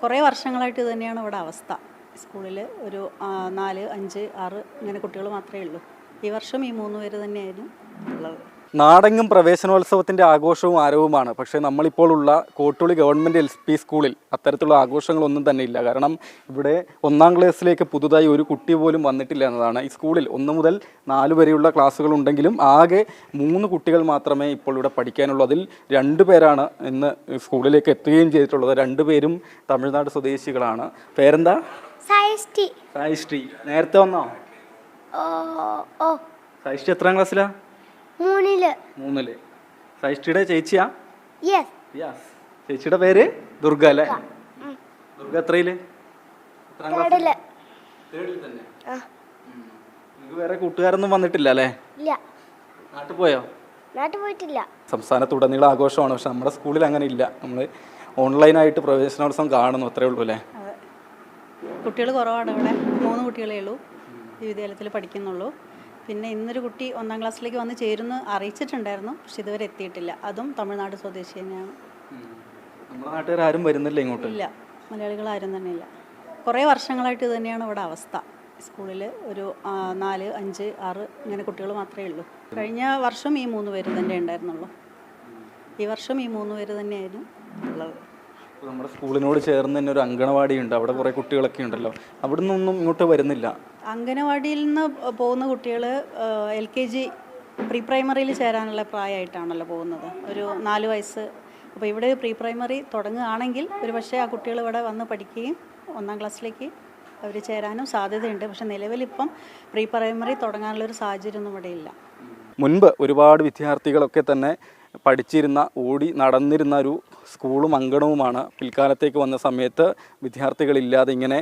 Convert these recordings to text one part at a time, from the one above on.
കുറേ വർഷങ്ങളായിട്ട് ഇത് തന്നെയാണ് ഇവിടെ അവസ്ഥ. സ്കൂളിൽ ഒരു 4, 5, 6 ഇങ്ങനെ കുട്ടികൾ മാത്രമേ ഉള്ളൂ. ഈ വർഷം ഈ 3 പേര് തന്നെയായിരുന്നു ഉള്ളത്. നാടെങ്ങും പ്രവേശനോത്സവത്തിൻ്റെ ആഘോഷവും ആരവവുമാണ്. പക്ഷേ നമ്മളിപ്പോൾ ഉള്ള കോട്ടുളി ഗവൺമെൻറ് LP സ്കൂളിൽ അത്തരത്തിലുള്ള ആഘോഷങ്ങളൊന്നും തന്നെ ഇല്ല. കാരണം ഇവിടെ 1ാം ക്ലാസ്സിലേക്ക് പുതുതായി ഒരു കുട്ടി പോലും വന്നിട്ടില്ല എന്നതാണ്. ഈ സ്കൂളിൽ 1 മുതൽ 4 വരെയുള്ള ക്ലാസ്സുകളുണ്ടെങ്കിലും ആകെ 3 കുട്ടികൾ മാത്രമേ ഇപ്പോൾ ഇവിടെ പഠിക്കാനുള്ളൂ. അതിൽ 2 പേരാണ് ഇന്ന് സ്കൂളിലേക്ക് എത്തുകയും ചെയ്തിട്ടുള്ളത്. 2 പേരും തമിഴ്നാട് സ്വദേശികളാണ്. പേരെന്താ? സായിശ്രീ. നേരത്തെ വന്നോ? സായിശ്രീ എത്രാം ക്ലാസ്സിലാ? 3. സായിശ്രീയുടെ ചേച്ചിയാ? യെസ്. ചേച്ചിയുടെ പേര് ദുർഗ അല്ലേ? ദുർഗ എത്രയില്? തേർഡിൽ തന്നെ. നിങ്ങൾക്ക് വേറെ കൂട്ടുകാരൊന്നും വന്നിട്ടില്ല അല്ലേ? നാട്ടിൽ പോയോ? നാട്ടിൽ പോയിട്ടില്ല. സംസ്ഥാനത്തുടനീളം ആഘോഷമാണ്. പക്ഷെ നമ്മുടെ സ്കൂളിൽ അങ്ങനെ ഇല്ല. നമ്മൾ ഓൺലൈനായിട്ട് പ്രവേശനോത്സവം കാണുന്നു, അത്രേ ഉള്ളൂ അല്ലേ? കുട്ടികൾ കുറവാണ് ഇവിടെ. 3 കുട്ടികളേ ഉള്ളൂ ഈ വിദ്യാലയത്തിൽ പഠിക്കുന്നുള്ളൂ. പിന്നെ ഇന്നൊരു കുട്ടി 1ാം ക്ലാസ്സിലേക്ക് വന്ന് ചേരുന്നു അറിയിച്ചിട്ടുണ്ടായിരുന്നു. പക്ഷെ ഇതുവരെ എത്തിയിട്ടില്ല. അതും തമിഴ്നാട് സ്വദേശി തന്നെയാണ്. നമ്മുടെ നാട്ടുകാരും വരുന്നില്ല ഇങ്ങോട്ട്? ഇല്ല, മലയാളികൾ ആരും തന്നെ ഇല്ല. കുറേ വർഷങ്ങളായിട്ട് ഇത് തന്നെയാണ് ഇവിടെ അവസ്ഥ. സ്കൂളിൽ ഒരു 4, 5, 6 ഇങ്ങനെ കുട്ടികൾ മാത്രമേ ഉള്ളൂ. കഴിഞ്ഞ വർഷം ഈ 3 പേര് തന്നെ ഉണ്ടായിരുന്നുള്ളൂ. ഈ വർഷം ഈ 3 പേര് തന്നെയായിരുന്നു ഉള്ളത്. നമ്മുടെ സ്കൂളിനോട് ചേർന്ന് തന്നെ ഒരു അങ്കണവാടി ഉണ്ട്. അവിടെ കുറേ കുട്ടികളൊക്കെ ഉണ്ടല്ലോ. അവിടെ നിന്നൊന്നും ഇങ്ങോട്ട് വരുന്നില്ല. അങ്കനവാടിയിൽ നിന്ന് പോകുന്ന കുട്ടികൾ LKG പ്രീ പ്രൈമറിയിൽ ചേരാനുള്ള പ്രായമായിട്ടാണല്ലോ പോകുന്നത്. ഒരു 4 വയസ്സ്. അപ്പോൾ ഇവിടെ പ്രീ പ്രൈമറി തുടങ്ങുകയാണെങ്കിൽ ഒരു പക്ഷേ ആ കുട്ടികൾ ഇവിടെ വന്ന് പഠിക്കുകയും 1ാം ക്ലാസ്സിലേക്ക് അവർ ചേരാനും സാധ്യതയുണ്ട്. പക്ഷേ നിലവിലിപ്പം പ്രീ പ്രൈമറി തുടങ്ങാനുള്ളൊരു സാഹചര്യമൊന്നും ഇവിടെ ഇല്ല. മുൻപ് ഒരുപാട് വിദ്യാർത്ഥികളൊക്കെ തന്നെ പഠിച്ചിരുന്ന, ഓടി നടന്നിരുന്ന ഒരു സ്കൂളും അങ്കണവുമാണ് പിൽക്കാലത്തേക്ക് വന്ന സമയത്ത് വിദ്യാർത്ഥികളില്ലാതെ ഇങ്ങനെ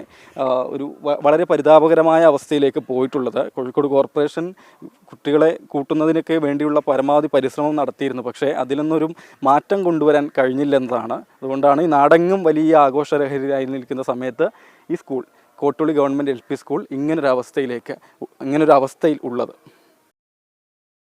ഒരു വളരെ പരിതാപകരമായ അവസ്ഥയിലേക്ക് പോയിട്ടുള്ളത്. കോഴിക്കോട് കോർപ്പറേഷൻ കുട്ടികളെ കൂട്ടുന്നതിനൊക്കെ വേണ്ടിയുള്ള പരമാവധി പരിശ്രമം നടത്തിയിരുന്നു. പക്ഷേ അതിലൊന്നൊരു മാറ്റം കൊണ്ടുവരാൻ കഴിഞ്ഞില്ലെന്നതാണ്. അതുകൊണ്ടാണ് ഈ നാടെങ്ങും വലിയ ആഘോഷലഹരിയായി നിൽക്കുന്ന സമയത്ത് ഈ school, Kottuli government LP school ഇങ്ങനൊരു അവസ്ഥയിൽ ഉള്ളത്.